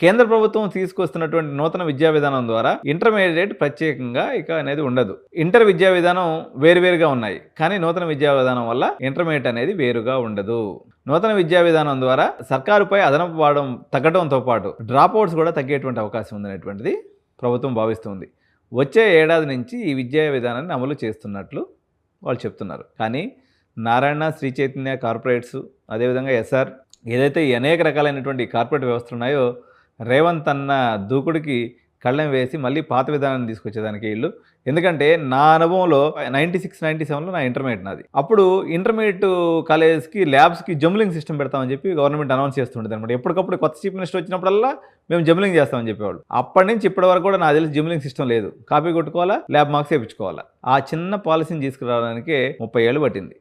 కేంద్ర ప్రభుత్వం తీసుకొస్తున్నటువంటి నూతన విద్యా విధానం ద్వారా ఇంటర్మీడియట్ ప్రత్యేకంగా ఇక అనేది ఉండదు. ఇంటర్ విద్యా విధానం వేరువేరుగా ఉన్నాయి, కానీ నూతన విద్యా విధానం వల్ల ఇంటర్మీడియట్ అనేది వేరుగా ఉండదు. నూతన విద్యా విధానం ద్వారా సర్కారుపై అదనపు భారం తగ్గడంతో పాటు డ్రాప్ అవుట్స్ కూడా తగ్గేటువంటి అవకాశం ఉందనేటువంటిది ప్రభుత్వం భావిస్తుంది. వచ్చే ఏడాది నుంచి ఈ విద్యా విధానాన్ని అమలు చేస్తున్నట్లు వాళ్ళు చెప్తున్నారు. కానీ నారాయణ, శ్రీ చైతన్య కార్పొరేట్స్, అదేవిధంగా ఎస్ఆర్, ఏదైతే ఈ అనేక రకాలైనటువంటి కార్పొరేట్ వ్యవస్థలు ఉన్నాయో, రేవంత్ అన్న దూకుడికి కళ్ళెం వేసి మళ్ళీ పాత విధానాన్ని తీసుకొచ్చేదానికి వీళ్ళు. ఎందుకంటే నా అనుభవంలో 96, 97లో నా ఇంటర్మీడియట్ నాది. అప్పుడు ఇంటర్మీడియట్ కాలేజెస్కి, ల్యాబ్స్కి జంబ్లింగ్ సిస్టమ్ పెడతామని చెప్పి గవర్నమెంట్ అనౌన్స్ చేస్తుండేది అనమాట. ఎప్పటికప్పుడు కొత్త చీఫ్ మినిస్టర్ వచ్చినప్పుడల్లా మేము జంబ్లింగ్ చేస్తామని చెప్పేవాళ్ళు. అప్పటి నుంచి ఇప్పటి వరకు కూడా నాకు తెలిసి జంబ్లింగ్ సిస్టమ్ లేదు. కాపీ కొట్టుకోవాలా, ల్యాబ్ మార్క్స్ వేయించుకోవాలా. ఆ చిన్న పాలసీని తీసుకురావడానికి 30 ఏళ్ళు పట్టింది.